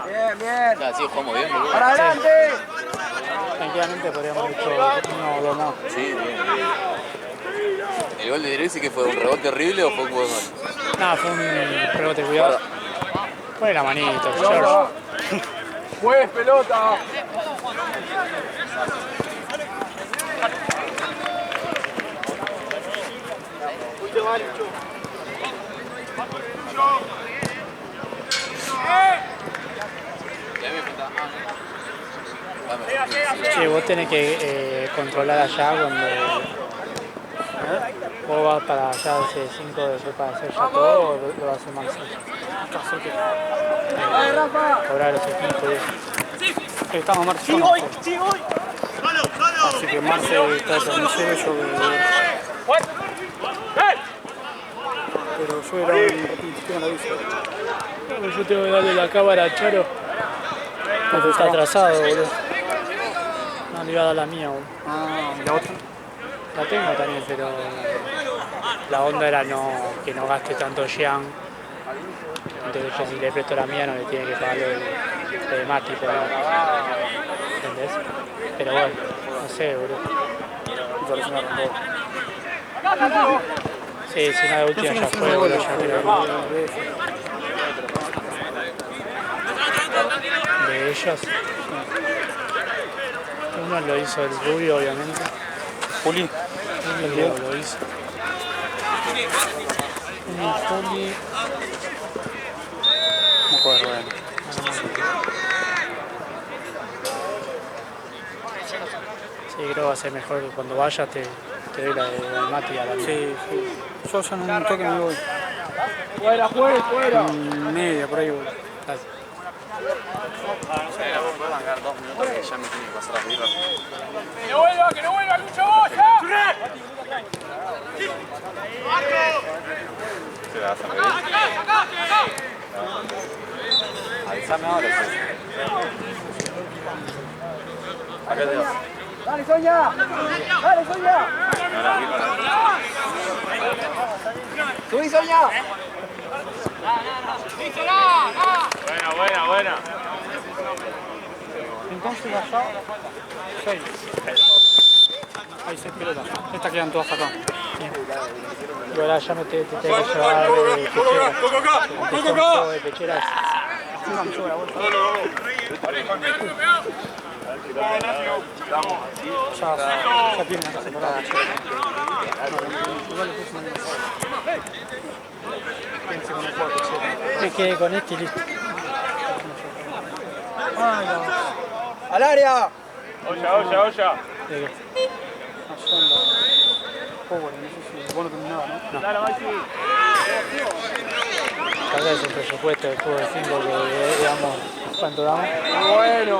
Bien, bien. Ya, sí, jugamos bien, boludo. ¡Para adelante! Tranquilamente podríamos haber hecho uno o dos más. Sí, bien. ¿El gol de Direxi que fue un rebote horrible o fue un gol mal? Nada, fue un rebote cuidado. Fue la manito, George. ¡Pues, pelota! Che, vos tenés que controlar allá cuando vos vas para allá hace 5 después para hacer ya todo o lo vas a hacer Marcelo. Cobrar los equipos y eso. Estamos Marce. ¡Sí, voy! ¡Sí, voy! Así que Marce está de transmisión, yo pero yo era un ratito, tengo la visa. Yo tengo que darle la cámara a Charo. Porque está atrasado, boludo. No, le iba a dar la mía, boludo. Ah, ¿y la otra? La tengo también, pero la onda era que no gaste tanto Jean. Entonces yo si le presto la mía no le tiene que pagar lo de Mati, ¿entendés? Pero bueno, no sé, boludo. Y parece una arrancó. Sí, si no de última ya fue, boludo, ya creo. De ellos. Uno lo hizo el Rubio, obviamente. Juli. Uno lo hizo. Uno Juli. No acuerdo, bueno. Sí, creo que va a ser mejor que cuando vayas te doy la de Mati a la mía. Sí, sí. Yo ya en un toque me voy. ¡Fuera, fuera, fuera! Media, por ahí voy. Dale. Puedo bancar 2 minutos que ya me tiene que pasar a pedir. ¡Que no vuelva, Lucho, vos, ya! ¿Qué vas a pedir? Avísame ahora, sí. Acá te vas. ¡Dale, Sonia! ¡Dale, Sonia! ¡Subí, Sonia! Buena. Entonces allá, 6. Hay 6 pelotas. Estas quedan todas acá. Y ahora ya me te tengo que llevar de pechera. Ya tienen acá separada. Me quedé con este y listo. ¡Al área! Olla. ¿De qué? Pobre, no sé si vos no terminabas, ¿no? Acá es un presupuesto de fútbol 5 que digamos, ¿cuánto damos? ¡Bueno!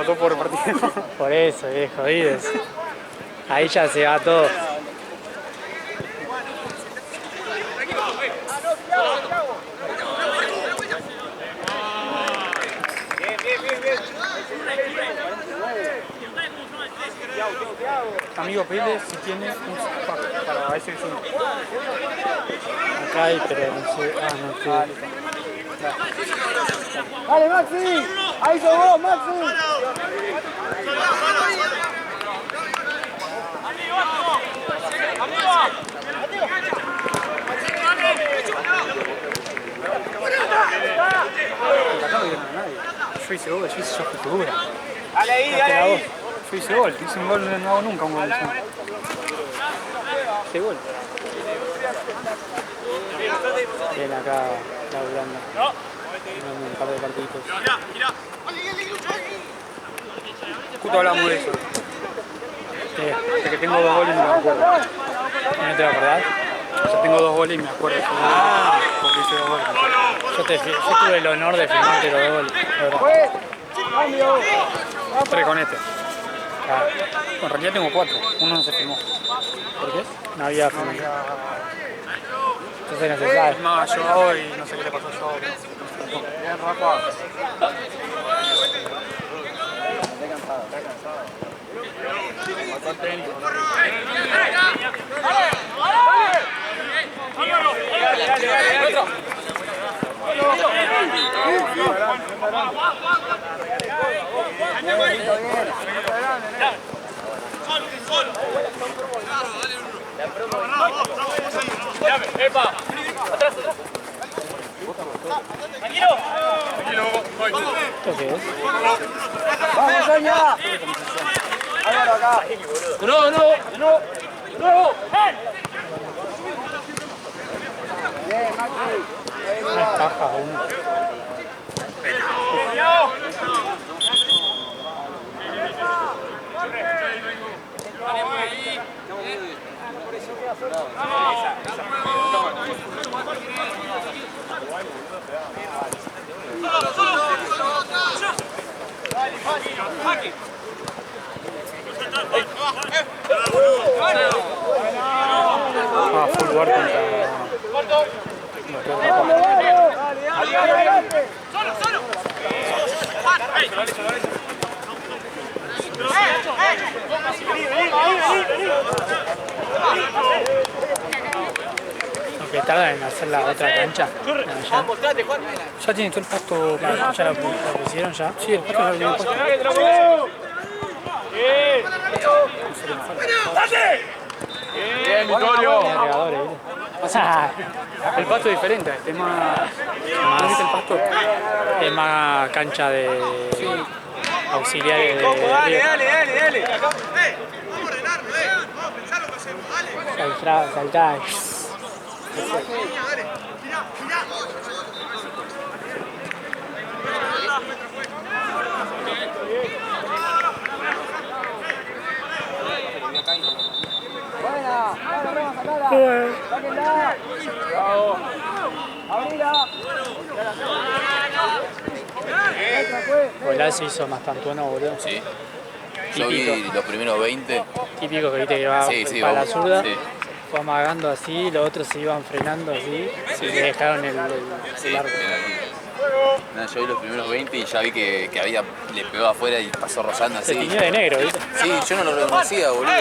2 por partido. Por eso, jodidos. Ahí ya se va todo. Amigo, pedile si tiene un pack para ese vecino. Acá hay, pero no sé. Ah, no sé. ¡Dale, Maxi! ¡Ahí sos vos, Maxi! Acá no vieron a nadie. Yo hice gol, yo fui figura. ¡Dale ahí, Yo hice gol, hice un gol, no hago nunca un gol. Hice gol. Bien acá, laburando. Jugando un par de partiditos. Justo hablamos de eso. De que tengo 2 goles y me acuerdo. ¿No te lo acordás? Yo tengo 2 goles y me acuerdo. Porque hice 2 goles. Yo tuve el honor de filmarte los 2 goles. la verdad. ¡Fue! ¡Cambio! 3 con este. Ah, En realidad tengo 4. Uno no se filmó. ¿por qué? No había filmado. Entonces no se sabe. Es más, yo hoy no sé qué le pasó a yo. Bien, Rafa. Dale. ¿Esto qué es? ¡Vamos, Sonia! Álvaro, acá. Bien, Maxi. Una caja uno. Ah, full work contra... Aunque tardan en hacer la otra cancha. Ya tiene todo el pasto, ya lo pusieron ya. Sí, el pasto ya lo tiene puesto. Bien, Vittorio. Tiene regadores, ¿viste? El pasto es diferente, es más el pasto es más cancha de auxiliares de río. Dale. Saltá. Buena, sacala. Sáquenla. Abrila. Volá se hizo más tantuano, boludo. Sí. Yo vi los primeros 20. Típico que viste que va Sí, para la vamos, zurda. sí. Fue amagando así, los otros se iban frenando así y le dejaron el Sí, arco. nada, yo vi los primeros 20 y ya vi que le pegó afuera y pasó rozando Se así. tiñó de negro, ¿viste? Sí, yo no lo reconocía, boludo.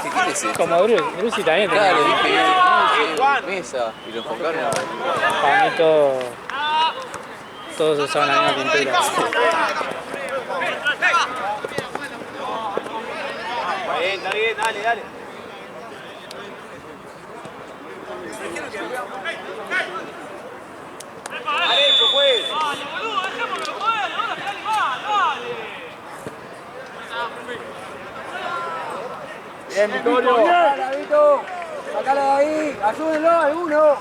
¿Qué quiere decir? Como Drusi también tenía. Claro, dije, mesa, y lo enfocaron. Para mí todos usaban la misma pintura. Está bien, dale. Derecho, pues. Bien, Vittorio. Dale, Vito. Sacala de ahí. Ayúdenlo, alguno.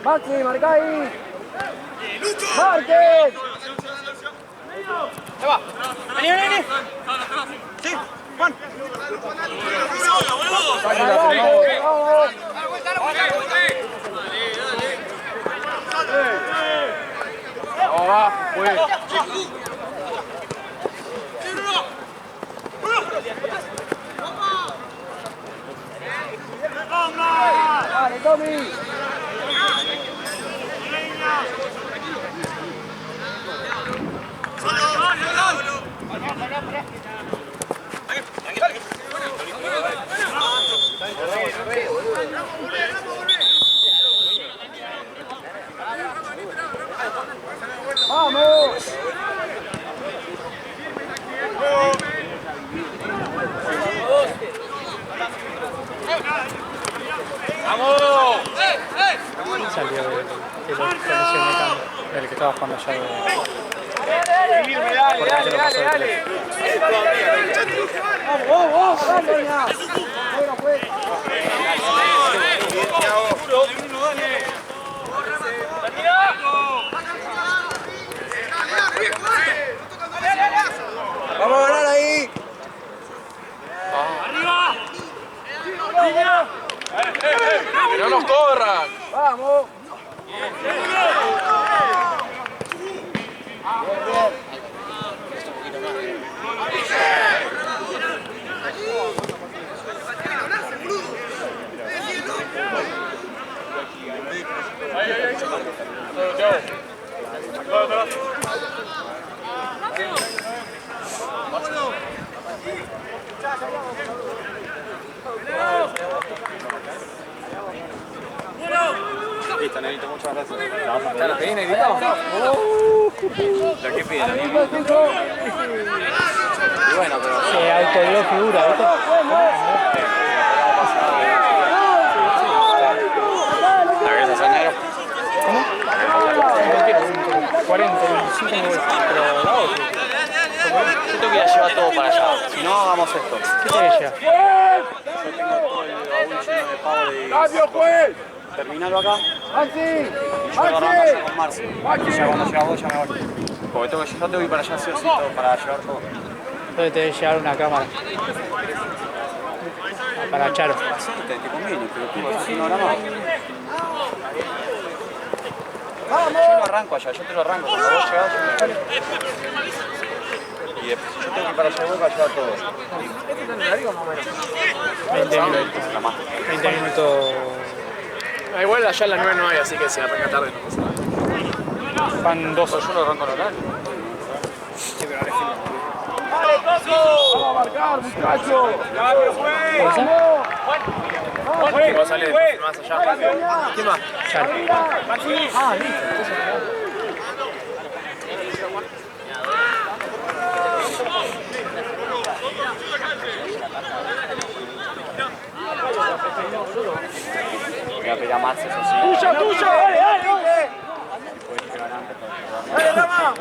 Maxi, marca ahí. Márquez. Vení. Sí, Juan. Vamos. Pues. Dale, Tommy. ¡Vamos! Salió de los condiciones el que estaba jugando allá Dale. Vamos, Antonia. Bueno, pues. Vamos a ganar ahí. ¡Que no nos corran! Vamos. Listo, Negrito, muchas gracias. ¿Ya lo pedí, Negrito? ¿Pero qué pide, Negrito? Y bueno, pero... Se autodió figura, ¿viste? 45 me voy. Pero la otra. Yo tengo que ir a llevar todo para allá. Si no, hagamos esto. ¿Qué te decía? Yo tengo todo el baúl lleno de pavo de... ¡Cambio, juez! Terminalo acá. ¡Maxi! Y yo lo arranco allá con Marce. Ya cuando llegas vos ya me voy. Porque yo tengo que ir para allá sí o sí todo, para llevar todo. Entonces te debe llevar una cámara. Para Charo. Así te conviene, pero tú así no grabás. Yo lo arranco allá, yo te lo arranco. Cuando vos llegás, yo me sale. Y después yo tengo que ir para allá para llevar todo. ¿Este está en horario más o menos? 20 minutos. 20 minutos. Igual allá a las 9 no hay, así que si arranca tarde no pasa nada. Van 2 Yo lo arranco en horario. Sí, pero ahora es final. ¡Vamos a marcar, muchachos! ¿Quién va a salir más allá? ¿Quién más? Charo. Ah, listo. Voy a pedir a Marce, eso sí. ¡Tuya, tuya! ¡Dale, dale! ¡Dale, Lama!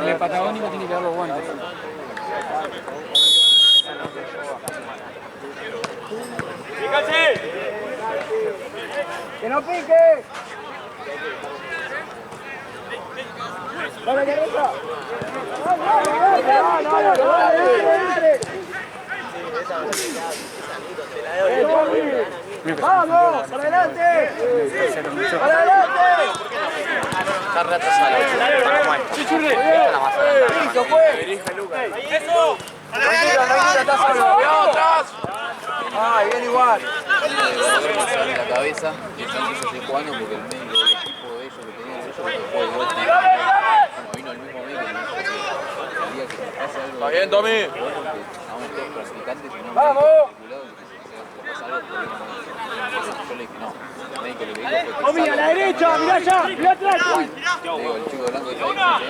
El patagónico tiene que dar los guantes. ¡Fíjate! ¡Que no pique! ¡Dale, derecha! ¡Vamos! ¡Adelante! ¡Adelante! Está retrasado. ¡Listo, pues! ¡Eso! ¡Está solo! ¡Atrás! ¡Ay, bien igual! La cabeza y están ellos ahí jugando porque el médico del equipo de ellos que tenían ellos no puede como vino el mismo médico que el día que pasa algo. Está bien, Tommy. Bueno, que estamos todos clasificantes y no ¡Vamos! pasa algo porque yo le dije no. El médico lo que dijo fue que ¡Tommy, a la derecha! ¡Mirá allá! ¡Mirá atrás! digo, el chico blanco que está ahí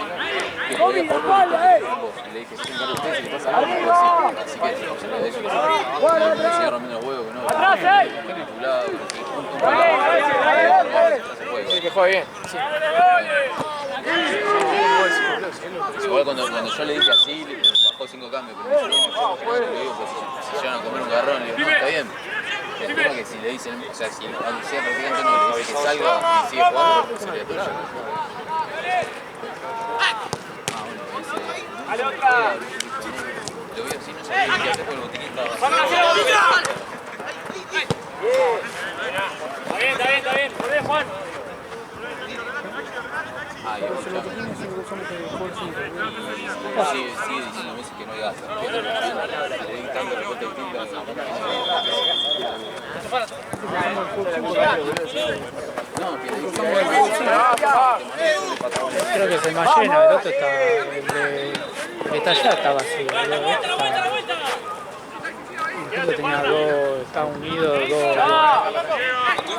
que podía jugar con los equipos. Y le dije, si un cargo ustedes, si le pasa algo, no puedo decir. Así que se lo dejo. Me sigue rompiendo los huevos, que no. ¡Atrás, manipulado, que se puede. Sí, que juega bien. Sí. Igual cuando yo le dije así, bajó 5 cambios, pero me dijo, no, yo le digo, pues si llegan a comer un garrón, le digo, no, está bien. El tema es que si le dicen, o sea, si aunque sea practicante no, le dice que salga y sigue jugando, pues sería tuyo. Lo veo así, no sabía qué hacer con el botiquín estaba Está bien. Podés, Juan. Ah, y sigue diciendo Messi que no hay gas. Que le den tanto rebote distinto. No, que le dicen Creo que es el más lleno, el otro está. El que está allá está vacío. El que tenía dos, está unido, dos.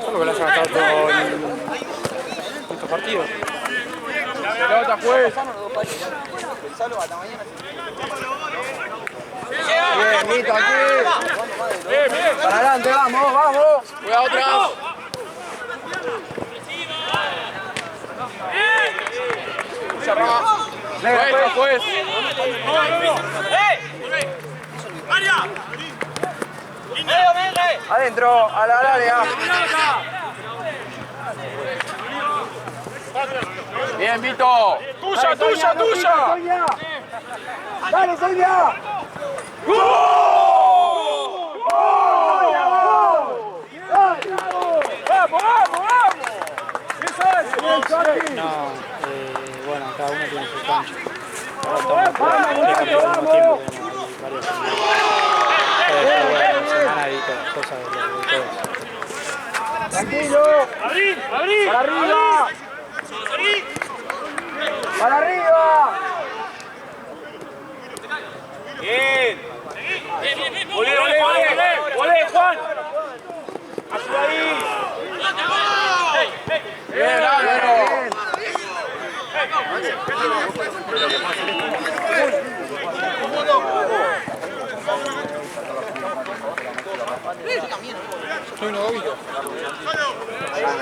Solo que lo haya gastado todo en estos partidos. ¡Pelota, juez! Bien, Mito, aquí. Bien. Para adelante, vamos. Cuidado atrás. Juez. Adentro, a la área. Bien, Vito. Tuya. ¡Dale, Sonia! ¡Gol! ¡Vamos! No, bueno, cada uno tiene su cancha. ¡Vamos! Semana edito cosas de todos. Tranquilo. Para arriba. Para arriba. Bien. ¡Volé, Juan! ¡Ayuda ahí! ¡Bien, bien!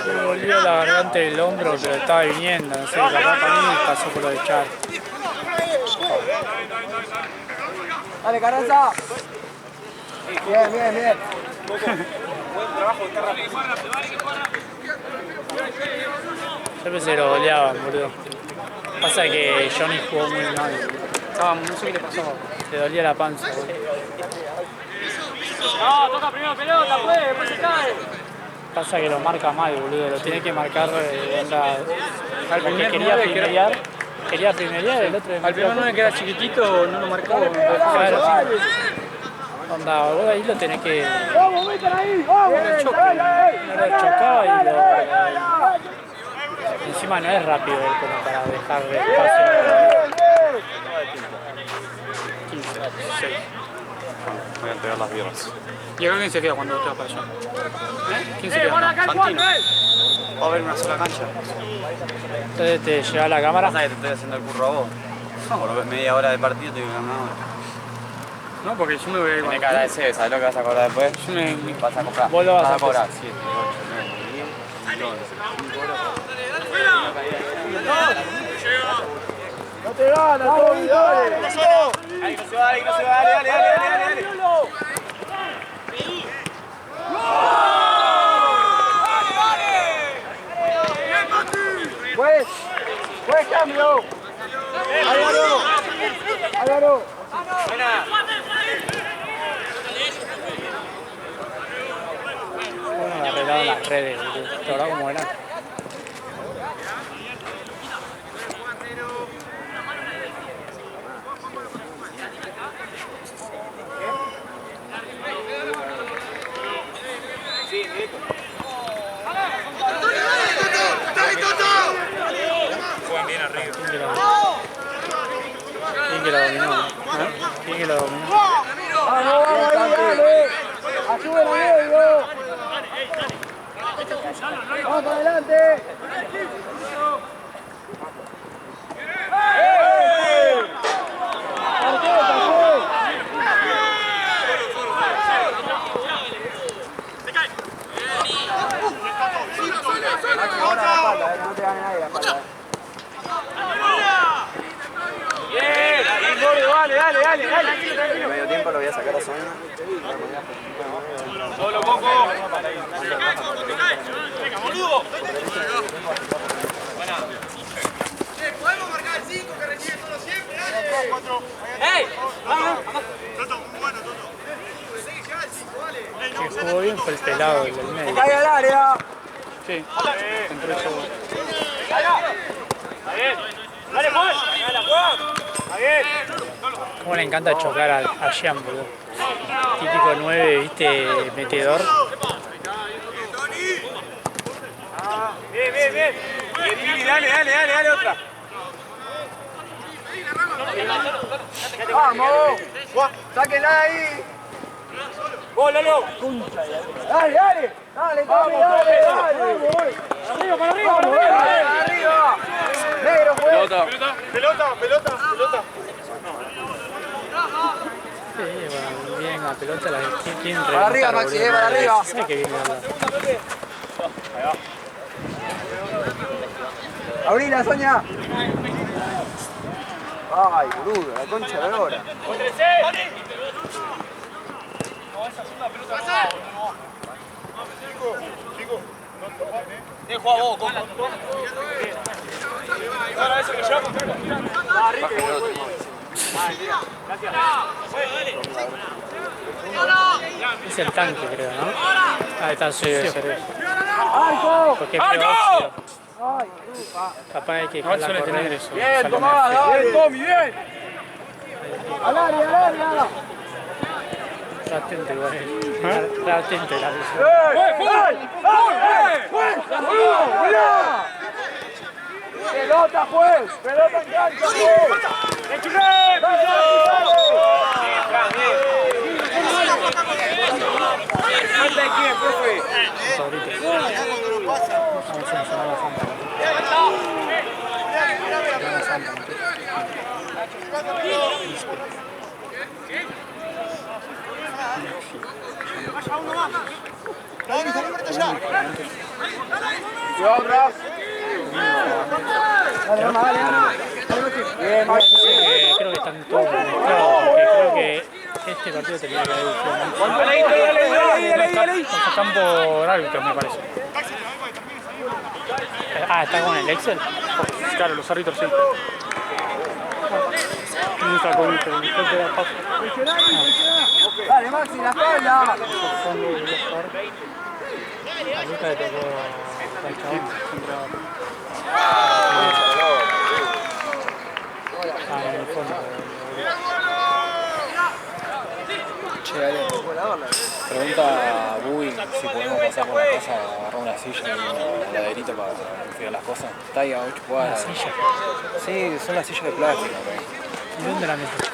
Me volvió la garganta del hombro, pero estaba viniendo, no sé, capaz para mí pasó por lo de Char. Dale, Carranza. Bien, bien, bien. Buen trabajo, está rápido. Yo pensé que lo goleaban, boludo. Pasa que Johnny jugó muy mal. No sé qué le pasó. Le dolía la panza, boludo. No, toca primero pelota, pues, después se cae. Pasa que lo marca mal, boludo. Lo tiene que marcar, Al porque primer quería 9 que era- primerear. Quería primerear, el otro... Al primer 9 que era chiquitito, no lo marcó. Claro. Onda, vos ahí lo tenés que... ¡Vamos, metan ahí! ¡Vamos! No lo chocaba y lo... Encima no es rápido él como para dejar de espacio. 15, 16. Voy a entregar las birras. ¿Y acá quién se queda cuando te vas para allá? ¿Quién se queda? Santino. ¿Va a haber una sola cancha? Entonces te lleva la cámara. Pasa que te estoy haciendo el curro a vos. Por media hora de partido te digo que una hora. No, porque yo me voy a ir. Tenés que agradecer, ¿sabes lo que vas a cobrar después? Yo me... Vas a comprar. Vos lo vas a cobrar 7, 8, 9, 10, 11. No te ganas, Toby, dale. Ahí no se va, ahí no se va, dale, dale, dale, dale. Pues cambio. Álvaro. Álvaro. Bueno, arreglado las redes, boludo. ¿Te acordás cómo era? Juegan bien arriba. ¿Quién que lo dominó? ¿Quién que lo dominó? Vamos, dale. Ayúdenme, Diego. Vamos para adelante. No te gane nadie la espalda. Bien, dale, dale, dale, dale. En medio tiempo lo voy a sacar a zona. Solo poco. Venga, boludo. Podemos marcar el 5 que recibe solo siempre. ¡Ey! Vamos, vamos. Toto, muy bueno, Toto. El que jugó bien fue el pelado, el del medio. ¡Caiga al área! Sí, entró eso. ¡Está bien! ¡Dale, Juan! ¡Dale, Juan! ¡Está bien! Cómo le encanta chocar a Jean, boludo. Típico 9, viste, metedor. Bien, bien, bien. Bien, dale, dale, dale, dale otra. ¡Vamos! ¡Sáquenla de ahí! ¡Gol, Lalo! ¡Dale, dale! ¡Dale, Tommy, dale, dale! ¡Arriba, para arriba, para arriba! ¡Para arriba! ¡Negro, pues! ¡Pelota! ¡Pelota, pelota, pelota! Sí, bueno, bien la pelota, ¿quién Para arriba, Maxi, para arriba. Sí, que viene ¡Abrila, Sonia! ¡Ay, boludo! La concha de hora. Es el tanque, creo, ¿no? Ahí está sucio. Porque es ¡Arco! capaz hay que No suele tener eso. ¡Bien, Tomás! ¡Bien, Tommy, bien! ¡Al área, al área! Está atento igual. Está atento la visión. ¡Pelota, juez! ¡Pelota en cancha, juez! ¡Bien, Creo que están todos conectados, porque creo que este partido tenía que haber sido campo árbitro, me parece. ¿está con el Excel? Claro, los árbitros sí. Nunca con esto, Dale, Maxi, la espalda. A Luca le tocó el chabón. En el fondo. Che, Ale, pregunta a Bubi si podemos pasar por la casa a agarrar una silla y un laderito para enfriar las cosas. Está ahí a 8 cuadras. ¿Una silla? Sí, son las sillas de plástico. ¿Y dónde la metes?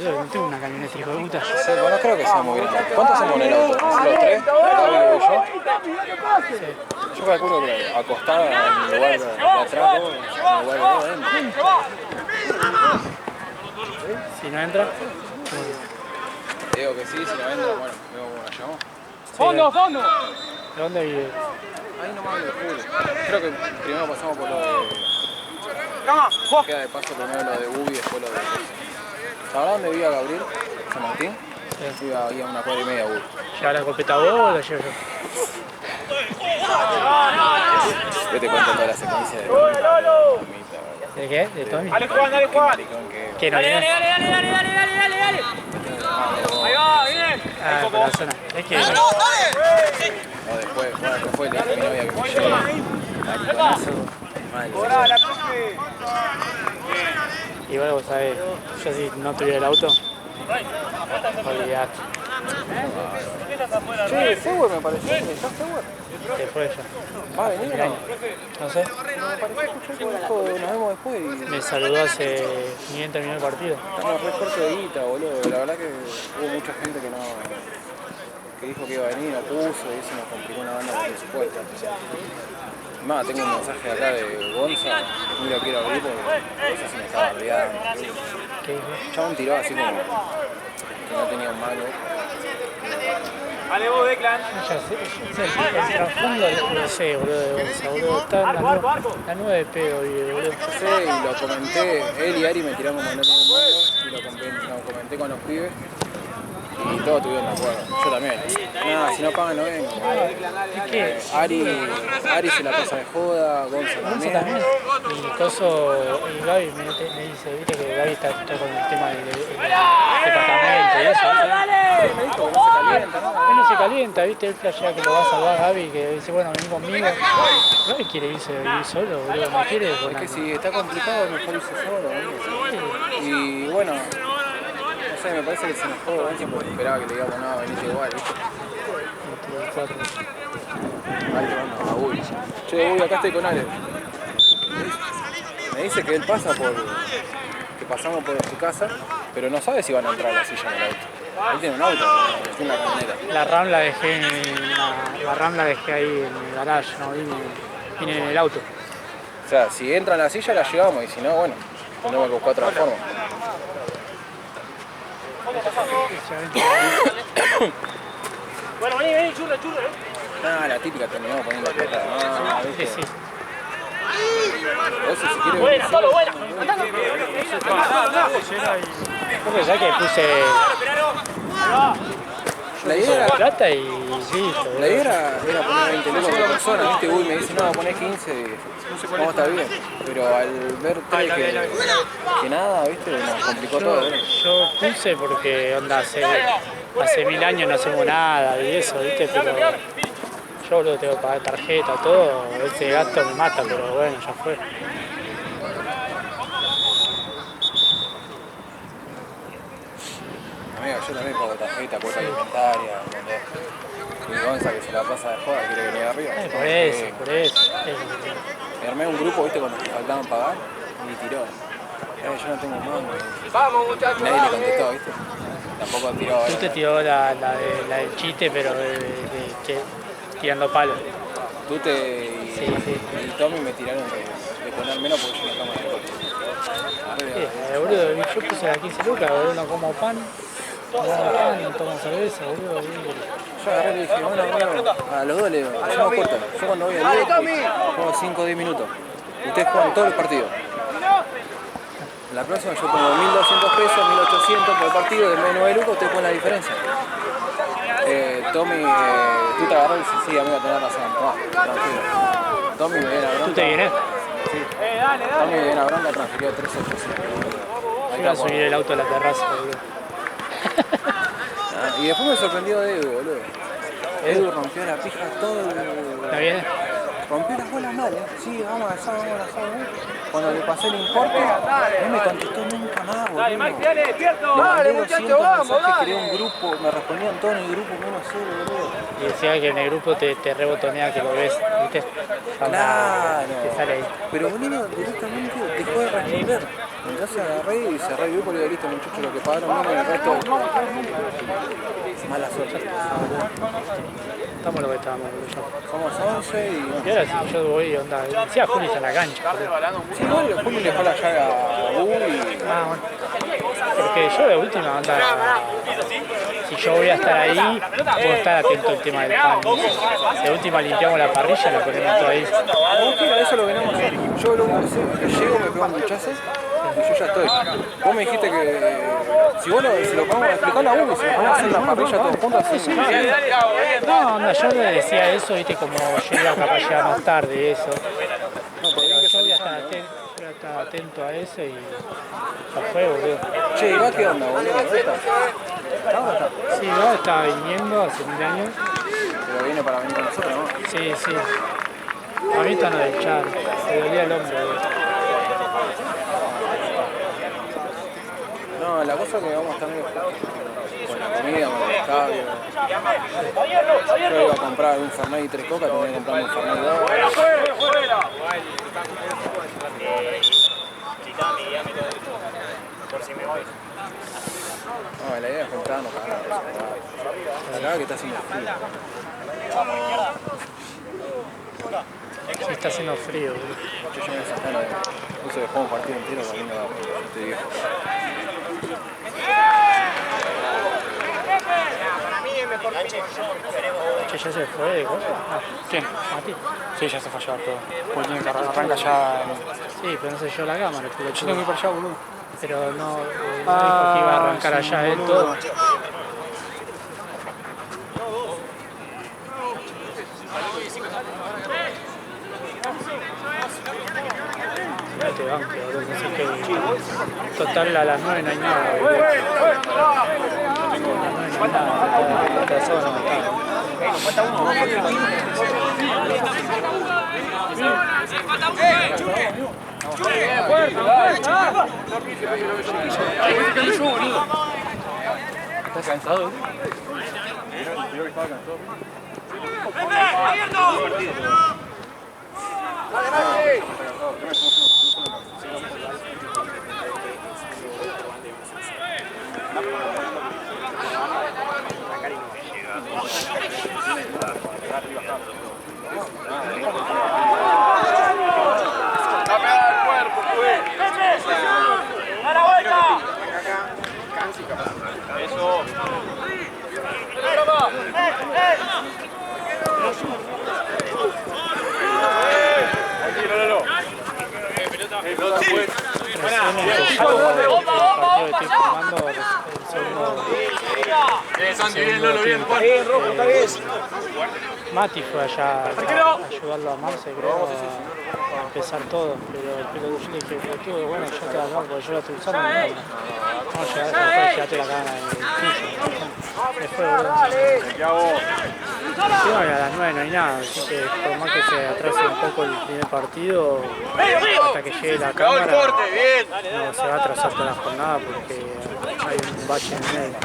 Yo no tengo una camioneta, hijo de puta. Sí, bueno, creo que sea muy grande. ¿Cuántos somos en el auto? ¿Los tres? ¿Gaby y yo? Yo calculo que acostada en el lugar de atrás, en el lugar de adentro. Si no entra, Digo que sí, si no entra, bueno, veo cómo la llamo. ¡Fondo, fondo! ¿de dónde vive? Ahí nomás lo descubro. Creo que primero pasamos por lo de... Queda de paso primero lo de Bubi y después lo de... ¿Sabrá dónde vive Gabriel? ¿San Martín? Sí. Vive ahí a una cuadra y media Bubi. ¿Lleva la escopeta vos o la llevo yo? Yo te cuento toda la secuencia de... ¿De qué? ¿De Tommy? Dale, Juan, dale, Juan. ¿Qué no viene? Dale. Ahí va, bien. Ah, por la zona. Es que... No, después, bueno, después fue, le dije a mi novia que me lleve ahí con eso. Madre, Igual vos sabés, yo si no tuviera el auto, olvidate. Che, Sewell me pareció, ¿está Sewell? Se fue ya. ¿Va a venir o no? No sé, Me pareció escuchar que dijo, nos vemos después y... me saludó hace 500 minutos el partido. Estamos re fuerte de guita, boludo. La verdad que hubo mucha gente que no... que dijo que iba a venir, no puso y eso nos complicó una banda de presupuesto. Más, tengo un mensaje acá de Gonza, no lo quiero abrir porque no sé si me estaba olvidando. ¿Qué dijo? El chabón tiró así como que no tenía un malo. Dale vos, Declan. Ya sé, el trasfondo lo sé, boludo, de Gonza, boludo. Está en la 9 de pedo, boludo. Yo sé y lo comenté, él y Ari me tiraron como no tengo un malo y lo comenté con los pibes. Y todos tuvieron de acuerdo, yo también. Nada, si no pagan no vengo. ¿Y qué? Ari se la pasa de joda, Gonza Gonza también. también. Y Coso, y Gaby me dice, viste que Gaby está todo con el tema del departamento y eso. Él no se calienta, viste, él flashea que lo va a salvar Gaby, que dice, bueno, vení conmigo. Gaby quiere irse vivir solo, boludo, no quiere. Es que si está complicado es mejor irse solo, boludo. Y bueno, no sé, me parece que se enojó Gonza porque esperaba que le digamos, no, venite igual, viste. 24. Ale, vamos, a Uy. Che, Uy, acá estoy con Ale. Me dice que él pasa por... que pasamos por su casa, pero no sabe si van a entrar a la silla en el auto. Él tiene un auto, tiene una camioneta. La RAM la dejé ahí en el garage, no vine en el auto. O sea, si entra en la silla la llevamos y si no, bueno, tendremos que buscar otra forma. Bueno, vení, churro. Nada, la típica terminamos poniendo la plata de mano, Sí, ¿viste? sí. O si quiere Buena, solo, buena. Creo que ya que puse la idea plata y listo. La idea era poner 20 lucas por persona, ¿viste? Uy, me dice, no, ponés 15 y no, está bien. Pero al ver que nada, ¿viste? Nos complicó todo. Yo puse porque onda hace 1000 años no hacemos nada y eso, ¿viste? Pero yo boludo tengo que pagar tarjeta, todo, ese gasto me mata, pero bueno, ya fue. Amigo, yo también pago tarjeta, cuota alimentaria, y Gonza que se la pasa de joda, quiere venir arriba. Por eso. Me armé un grupo, ¿viste? Cuando me faltaban pagar y tiró. Yo no tengo mano. Vamos, muchachos. Nadie le contestó, ¿viste? Tampoco tiró. Tú te tiró la del chiste, pero tirando palos. Tú y Tommy me tiraron de poner menos porque yo no estaba en el coche. Boludo, yo puse la 15 lucas, boludo, no como pan. No toman cerveza, boludo. Yo agarré y le dije, bueno, a los dos le digo, hacemos corta. Yo cuando voy al juego 5 o 10 minutos. Ustedes juegan todos los partidos. La próxima yo pongo 1.200 pesos, 1.800 por el partido, de menos de lucro, ustedes ponen la diferencia. Tommy, tú te agarrás y dices, sí, amigo, tenés razón, tranquilo. Tommy me viene a bronca. ¿Tú te vienes? Sí. Tommy me viene a bronca, transfirió 3.800. Yo iba a subir el auto a la terraza, boludo. Y después me sorprendió de Edu, boludo. Edu rompió la pija todo el... ¿Está bien? Rompió las bolas mal, Sí, vamos a asado. Cuando le pasé el importe, no me contestó nunca más, boludo. Dale, muchachos, vamos, dale. Creé un grupo, me respondían todos en el grupo, menos él, boludo. Y decía que en el grupo te rebotonea que lo ves, ¿viste? Claro. Te sale ahí. Pero boludo, directamente dejó de responder. Entonces agarré y cerré el grupo y le digo, listo muchachos, lo que pagaron bien, el resto... Mala suerte. Estamos lo que estábamos, boludo. Somos 11 y... Y ahora sí, yo voy, onda. Decía Juli está en la cancha. Boludo. Sí, igual Juli le dejó la llave a Gu y... Ah, bueno. Porque yo de última onda, si yo voy a estar ahí, puedo estar atento al tema del pan. De última limpiamos la parrilla y lo ponemos todo ahí. Eso lo venimos a hacer. Yo lo único que sé es que llego, me pego un duchazo y yo ya estoy. Vos me dijiste que si vos se lo podemos explicar a uno, si lo podemos hacer la parrilla todos juntos, así. No, onda, yo le decía eso, viste, como yo iba capaz llegar más tarde, eso. No, pero Yo voy a estar atento a eso y ya fue, boludo. che, ¿y va qué onda, boludo? ¿Dónde está? ¿Está o no está? Sí, yo estaba viniendo hace 1000 años. Pero viene para venir con nosotros, ¿no? Sí, sí. A mí está no del char, se dolía el hombro, boludo. No, la cosa es que vamos a estar medio con la comida, con el escabio. Yo iba a comprar un Fernet y 3 cocas, tenía que comprar un Fernet y 2. No, la idea es comprarnos para acá que está haciendo frío. Sí, está haciendo frío, boludo. Yo ya me sacaron de eso de juego un partido entero saliendo de este viejo. Che, ya se fue de cosas. Ah, ¿Quién? ¿a ti? Sí, ya se fue a llevar todo. Porque tiene que arranca ya... Sí, pero no sé yo la cámara, Yo tengo que ir para allá, boludo. pero no dijo que iba a arrancar allá él todo. No te banco, boludo, así que total a las 9 no hay nada, boludo. A las 9 no hay nada, atrasado no está. ¿Estás cansado? Mati fue allá a ayudarlo a Marce, creo, a empezar todo, pero yo le dije, pero bueno, yo te acá porque yo la estoy usando, no, llegate la gana del tuyo. Después, a las 9 no hay nada, así que por más que se atrase un poco el primer partido, hasta que llegue la cámara, no se va a atrasar toda la jornada porque hay un bache en el medio.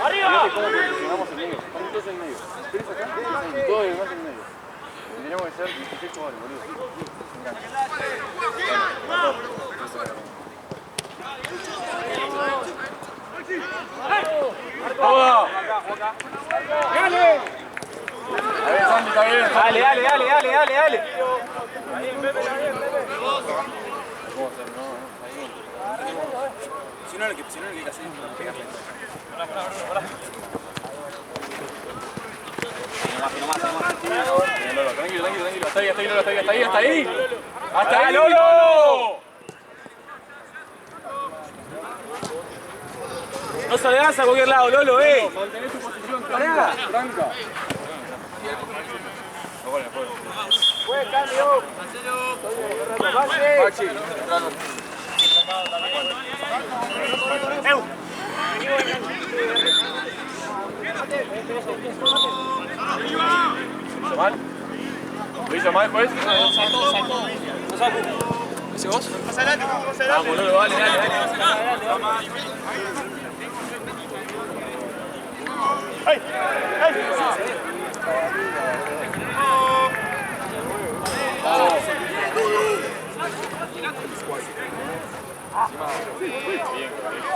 ¡Arriba! ¿Cómo posicionamos en medio? Estamos todos en medio. ¿Quieres acá? Y todos los demás en medio. Tendríamos que ser 16 jugadores, boludo. ¡Vamos! ¡Gane! dale. Si no, lo que hay que hacer es pegarle. Nomás. Tranquilo. Hasta ahí. ¡Hasta ahí, Lolo! No salgas a cualquier lado, Lolo, Mantenés tu posición tranca. Buen cambio. Pachi. ¿Lo hizo mal después? ¿Ese vos? Vamos, Lolo, dale.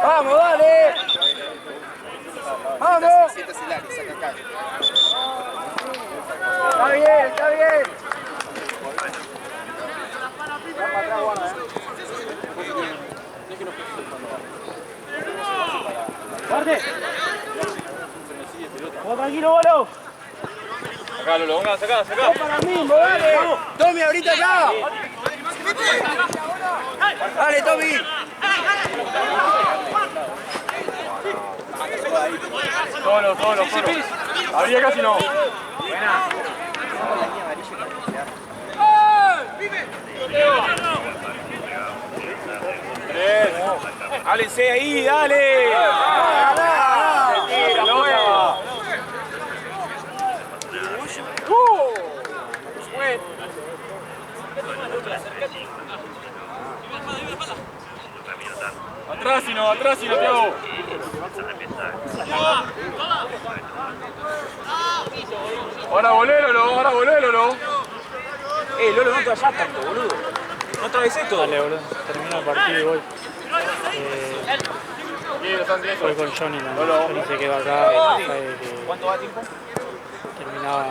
Vamos, dale. Vamos. Siéntase el área, saca acá. Está bien. ¡Guarde! ¡Vamos tranquilo, Bolo! Acá, Lolo, venga, sacá. ¡Para el mismo, dale! Tommy, ahorita acá. Dale, Tommy. Solo. Habría casi no. ¡Háblense ahí, dale! Atrás, Tiago. Ahora volé, Lolo. Lolo, no te vayas tanto, boludo. No traes esto. Dale, boludo. Terminó el partido y voy. Voy con Johnny, Johnny se quedó acá y sabe que ¿Cuánto va tiempo? terminaba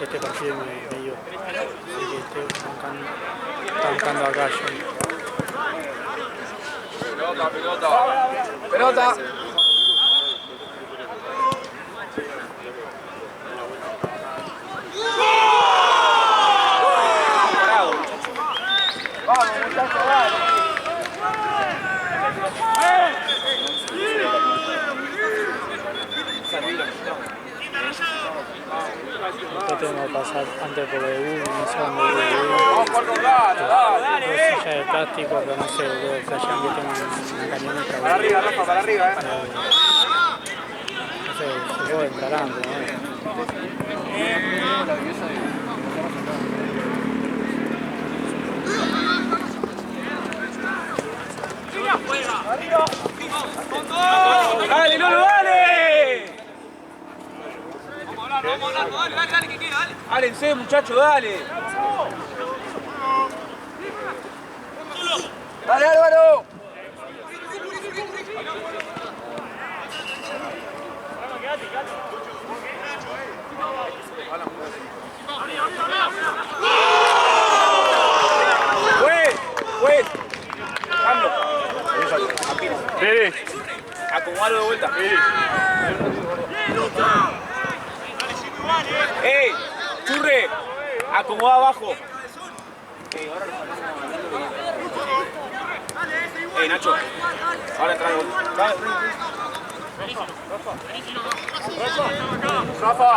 este partido y me iba. Así que estoy bancando acá Johnny. Pelota. Vamos, muchachos, dale. Después tengo que pasar antes por el U, no sé dónde voy. Vamos por los lados, dale. Silla de plástico, pero no sé, boludo, flashean que tengo una camioneta. Para arriba, Rafa, para arriba, No sé, se puede entrar antes, ¿no? ¡Dale, Lolo, dale! Vamos a hablar, dale, que quiera, dale. Háblense, muchachos, dale. Dale, Álvaro. Juez. Cambio. Sí. Acomodalo de vuelta. Churre. Acomoda abajo. Nacho. Ahora entra de vuelta. Rafa.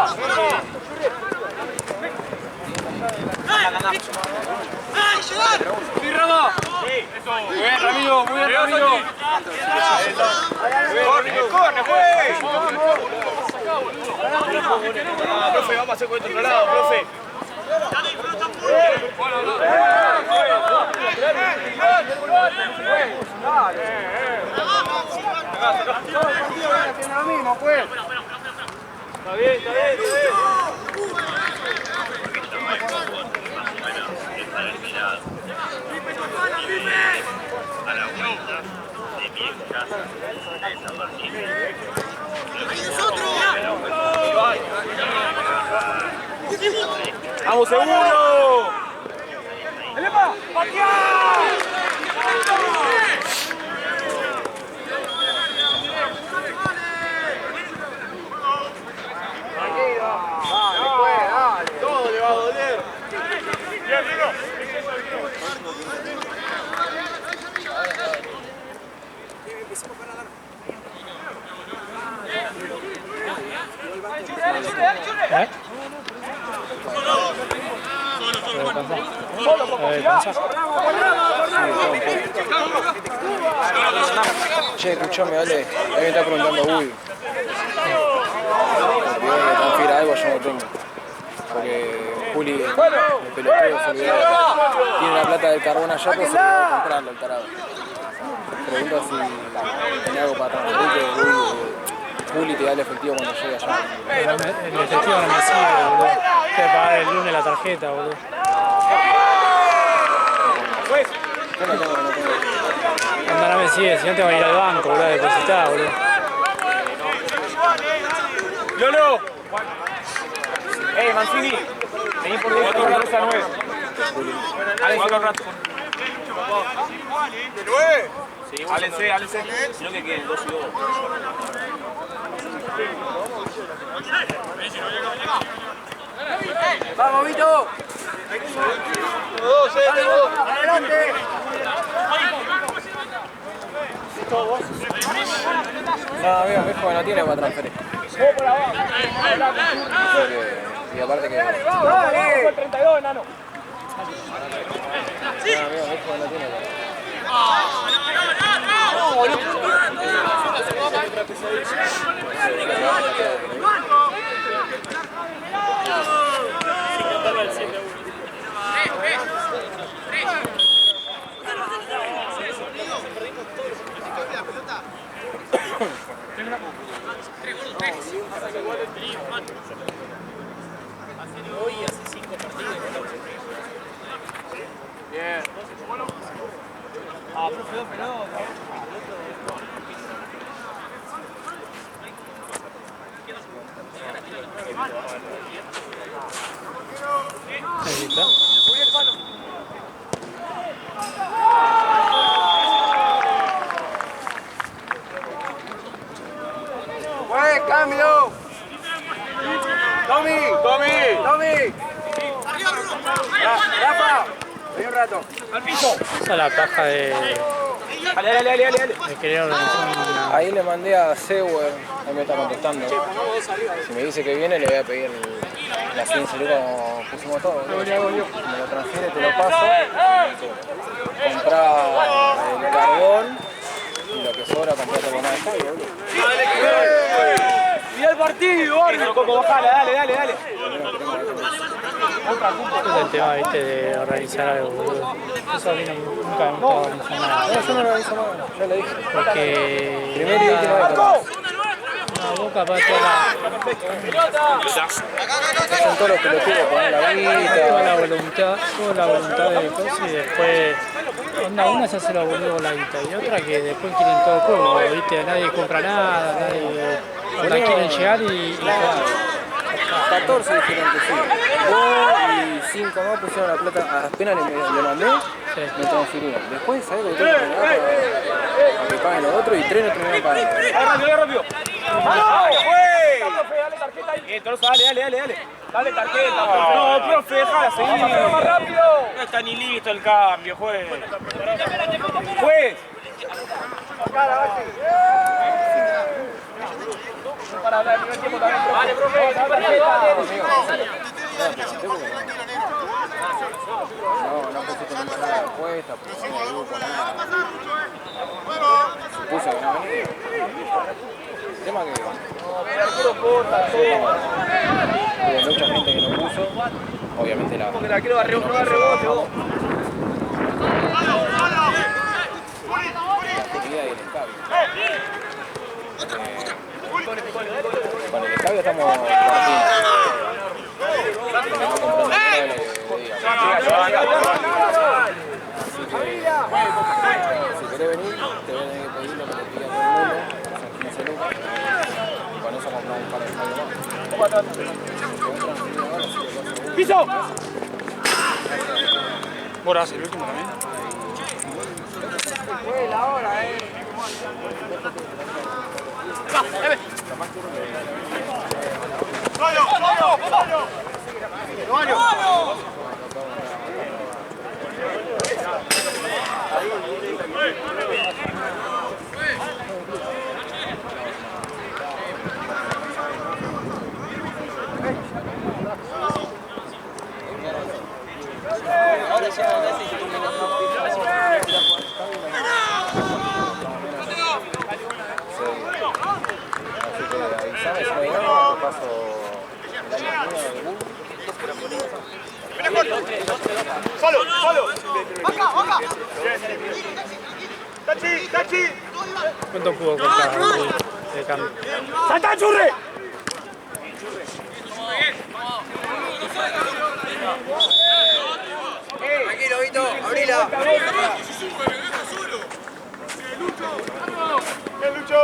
Muy bien, Ramiro. ¡Corre, juez! Profe, vamos a hacer por otro lado, profe. Haciendo lo mismo, pues. Está bien. ¡Vamos, seguro! Todo le va a doler. Che, escuchame, dale. Ahí me está preguntando Uy. Porque que transfiera algo yo no tengo. Porque Juli, el pelotudo, se olvidó. Tiene la plata del carbón allá, pero se olvidó de comprarlo, el tarado. Pregunta si tenía algo para transferir, que Juli te da el efectivo cuando llegue allá. El efectivo no me sirve, boludo. Tengo que pagar el lunes la tarjeta, boludo. Yo no tengo. Anda, no me sigue, si no tengo que ir al banco, boludo, a depositar, boludo. Lolo. Mancini. Vení por dentro de la mesa 9. Alex, un rato. ¿De 9? Sí, Alex. Sino que queden 2 y 2. ¡Vamos, Vito! ¡Adelante! No, amigo, mi hijo no tiene para transferir. Y aparte que... ¡Dale! 32, enano. No, amigo, mi hijo no tiene para... Bien. Profe, pelota. Ahí está. ¡Buen cambio! ¡Tommy! ¡Rafa! Ven un rato. Esa es la paja de querer organizar una... Ahí le mandé a Sewer, ahí me está contestando. Si me dice que viene, le voy a pedir las 15 lucas como pusimos todo. Me lo transfiere, te lo paso. Comprá el carbón y lo que sobra, comprate con más estadio. ¡Mira el partido, Orne! Como bajala, dale. Este es el tema, viste, de organizar algo, boludo. Eso a mí nunca me gustaba organizar nada. No, yo no lo organizo más, ya le dije. Porque... Primero y última vez. No, vos capaz toda Son todos los pelotudos, poner la la guita. voluntad de cosas y después... Una se hace la boludo con la guita y otra que después quieren todo cómodo, viste, nadie compra nada, nadie... Ahora quieren llegar y 14 dijeron que sí. 2 y 5 más pusieron la plata. Apenas le mandé, me transfirieron. Después, ¿sabes lo que tengo que pagar para que paguen los otros? Y 3 no terminaron pagando. ¡Rápido! ¡Vamos, güey! Dale tarjeta ahí. Torosa, dale. Dale tarjeta. No, profe, déjala seguir. ¡Más rápido! No está ni listo el cambio, juez. ¡Juez! Para hablar el primer tiempo también, profe. Vale, profe, No pusiste nada de apuesta, no grupo, nada. Supuso que no venía. El tema que... Hubo mucha gente que no puso. Obviamente la... Porque la quiero dar rebote, vos. La actividad y el escabio. Con el escabio estamos partiendo. Si querés venir, te voy a tener que pedir lo que te pida todo el mundo, son 15 lucas. Y con eso compramos un par de escabios más. ¡Piso! ¿Boras el último también? ¡Solo! ¡Tachi! ¿Cuánto pudo costar de cambio? ¡Salta, churre! Tranquilo, Vito, abrila. ¡Bien, Lucho!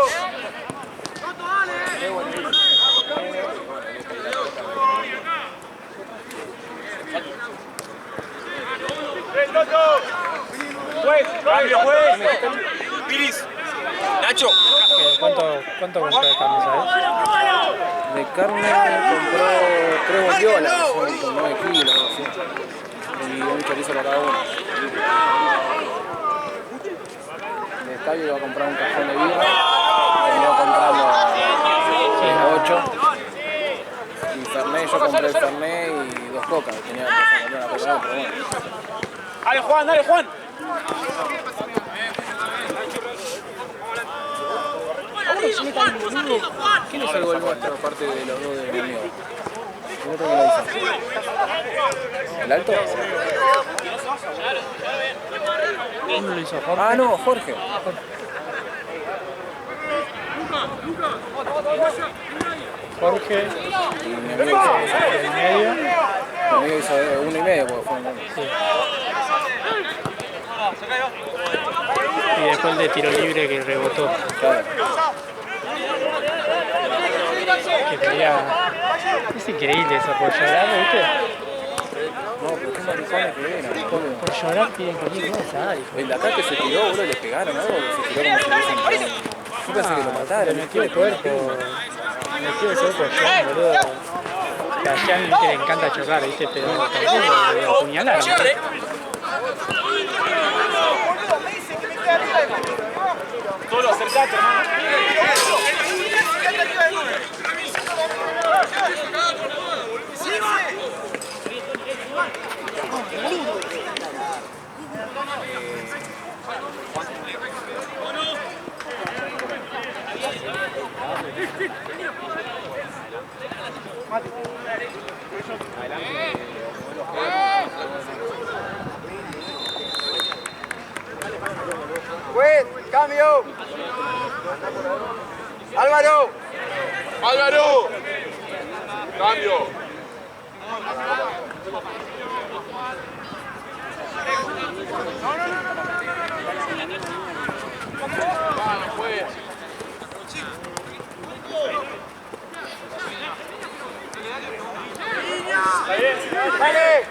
¡Juez! ¡Cambio, juez! ¡Piris! ¡Nacho! ¿Cuánto compró de cambio, sabes? De carne compró 3 bondiolas, son 9 kilos, así. Y un chorizo para cada uno. De escabio iba a comprar un cajón de birra, terminó comprando 8. Y Fernet, yo compré el Fernet y 2 cocas, tenía que comprar una coca, pero bueno. ¡Dale, Juan! ¿Quién es el gol nuestro aparte de los dos de mi amigo? ¿El otro que lo hizo? ¿El alto? ¿Cómo lo hizo Jorge? Ah, no, Jorge. Jorge, Y mi amigo hizo, en medio. mi amigo hizo 1,5 porque fue un gol. Y después el de tiro libre que rebotó. Claro. Que quería... Es increíble eso, por llorar, ¿viste? No, pero qué maricones que eran. Por llorar piden cualquier cosa, hijo. El de acá que se tiró, boludo, le pegaron algo, se tiró como si le hubiesen... Yo pensé que lo mataron. Le metió el cuerpo. Le metió el cuerpo a Jean, boludo. A Jean que le encanta chocar, ¿viste? Pero tampoco le apuñalaron. Solo, acercate, hermano. ¡Juez! ¡Cambio! ¡Álvaro! ¡Cambio! ¡Dale!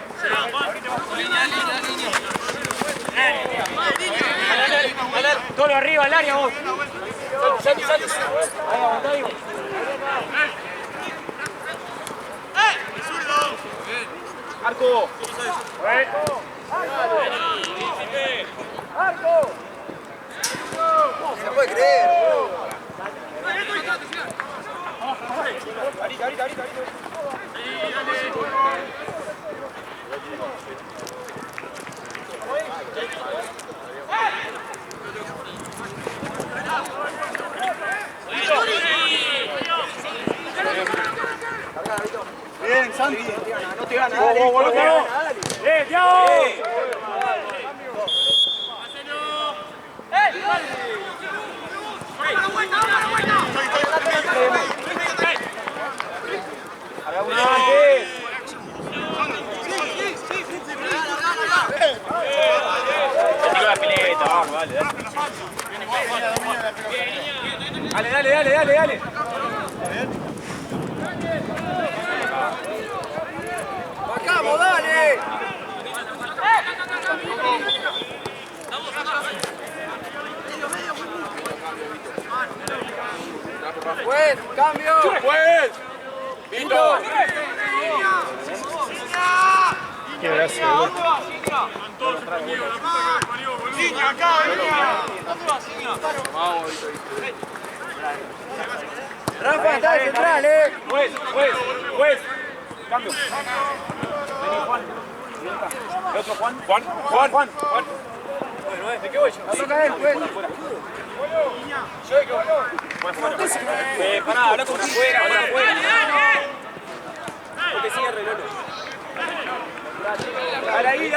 Todo arriba, al área, vos. Salí. Ahí, Arco. Arco. No se puede creer. Ahorita. Bien, Santi. No te gana. ¡Vos, Thiago! Dale. ¡Bajamos, dale! Juez, cambio. Juez. Vito. Qué gracia, boludo. Rafa, está de central, Juez. Cambio. Vení, Juan. ¿El otro Juan? Juan. ¿De qué voy yo? la toca él, juez. Pará, habla con afuera, No te cierre, Lolo. Dale ahí.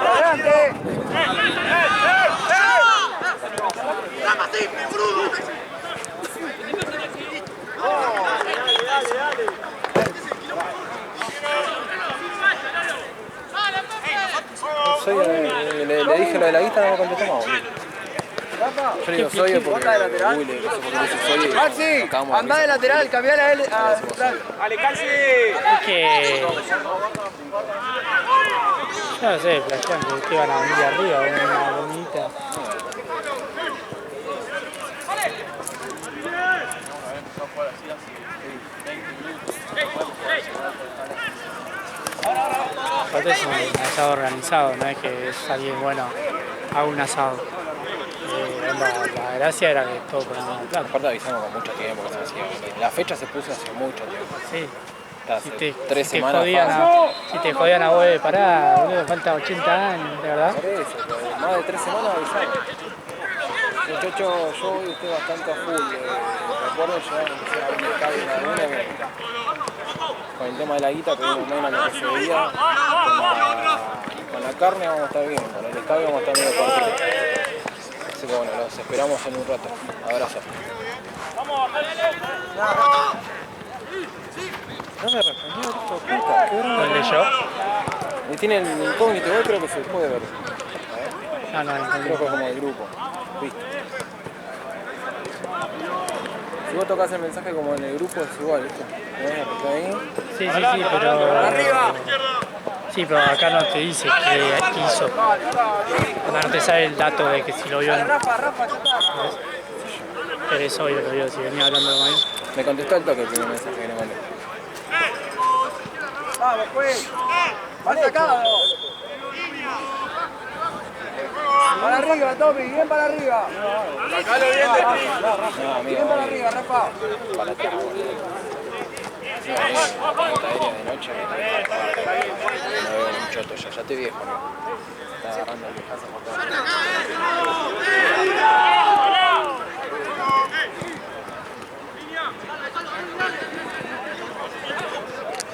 Adelante. Le dije lo de la guita, no me contestó más, boludo. Yo le digo Soye porque Uy, le dice porque le dice Soye. Maxi, anda de lateral, cambiar a él a central. ¡Ale, calce! Es que... Yo no sé, flashean que ustedes van a venir de arriba, una bonita. Aparte es un asado organizado, no es que es alguien bueno, haga un asado. La gracia era que todo ponemos en el plato. Aparte avisamos con mucho tiempo que se hacía. La fecha se puso hace mucho tiempo. Sí. Hace Si 3 semanas si te jodían a vos de pará, boludo, falta 80 años, de verdad. Por eso, pero más de 3 semanas avisamos. Muchachos, yo hoy estoy bastante a full. Recuerdo ya empecé a ver mercado en la luna con el tema de la guita, tuvimos menos lo que se veía. Con la carne vamos a estar bien, con el escabio vamos a estar medio cortitos. Así que bueno, los esperamos en un rato. Abrazo. No me respondió, hijo de puta. ¿Lo leyó? Y tiene el incógnito, igual creo que se puede ver. No, Creo que es como el grupo. ¿Viste? Si vos tocas el mensaje como en el grupo es igual, ¿viste? ¿Está ahí? Sí, pero... Arriba. Sí, pero acá no te dice qué hizo. Acá no te sale el dato de que si lo vio o no. Rafa, Pero es obvio, lo vio, si venía hablando con él. Me contestó el toque el primer mensaje que le mandé. vamos, pues. Más sacado. Para arriba, Tommy, bien para arriba. Sacalo bien de ti. No, amigo, Bien para arriba, Rafa. para atrás, boludo. No, aérea de noche, no veo un choto, ya estoy viejo, ¿no? Está agarrando el viejazo por todo.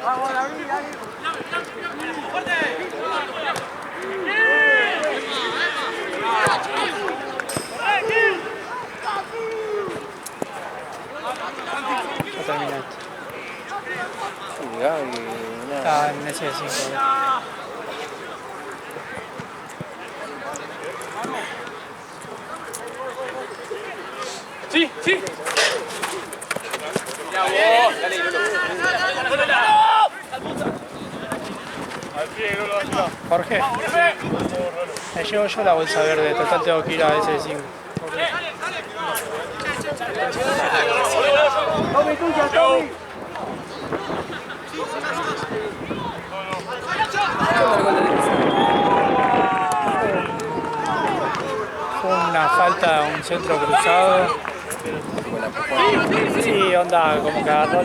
Vamos, David, ahí. Ya terminaste. Y Gaby, Está en ese 5. Sí. Ya vos, dale, Jorge, me llevo yo la bolsa verde, total tengo que ir a ese 5. Tommy, tuya, Tommy. Fue una falta, un centro cruzado. Sí, onda, como que agarró,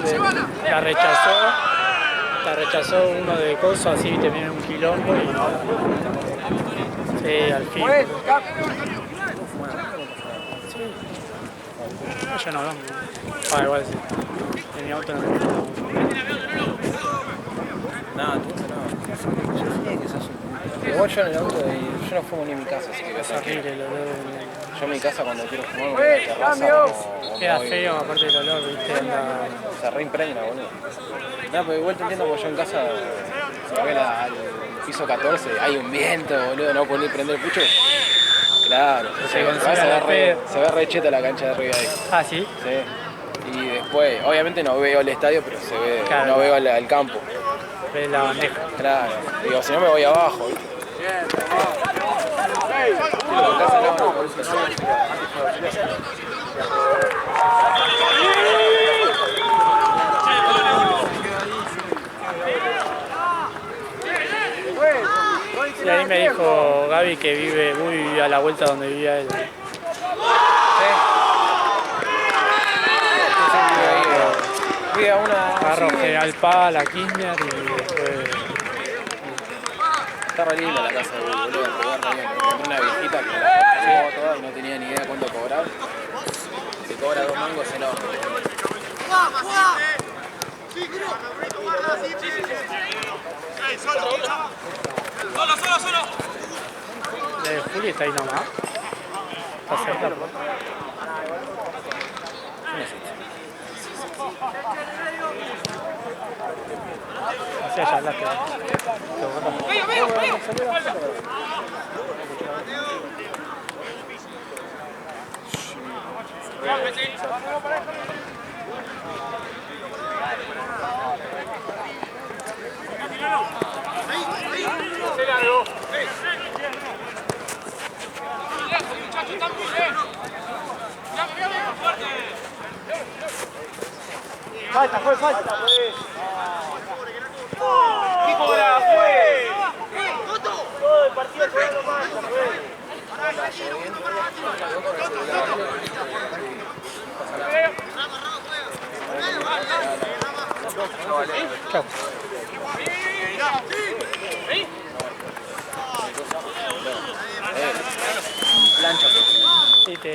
la rechazó uno de cosas, así te viene un quilombo y... Sí, al fin. Sí. Yo no hablamos. Ah, igual sí. En mi auto no me gusta. nada, tú no. Igual yo en el auto, yo no fumo ni en mi casa, así que Es horrible el olor. yo en mi casa cuando quiero fumar me voy a la terraza o Queda me voy- feo, aparte del olor, viste, anda... se reimpregna, boludo. No, pero igual te entiendo porque yo en casa Se ve al piso 14, hay un viento, boludo, no puedo ni prender el pucho. Claro, se ve re cheta la cancha de arriba ahí. Ah, ¿sí? Sí. Y después, obviamente no veo el estadio, pero se ve, claro, no veo el campo. Ves la bandeja. Claro, digo, si no me voy abajo, ¿viste? Y ahí me dijo Gaby que vive muy a la vuelta donde vivía él. Vive a una... Agarró General Paz, la Kirchner y después... Está re linda la casa de boludo, encontré una viejita que la pagó toda y no tenía ni idea cuánto cobrar. Se cobra 2 mangos en la... Solo. Juli está ahí nomás. Está cerca. Hacia allá la que... Falta, falta. ¿Qué cobra? ¡Fue! Todo el partido jugando falta, Chao. Plancha. Sí, te...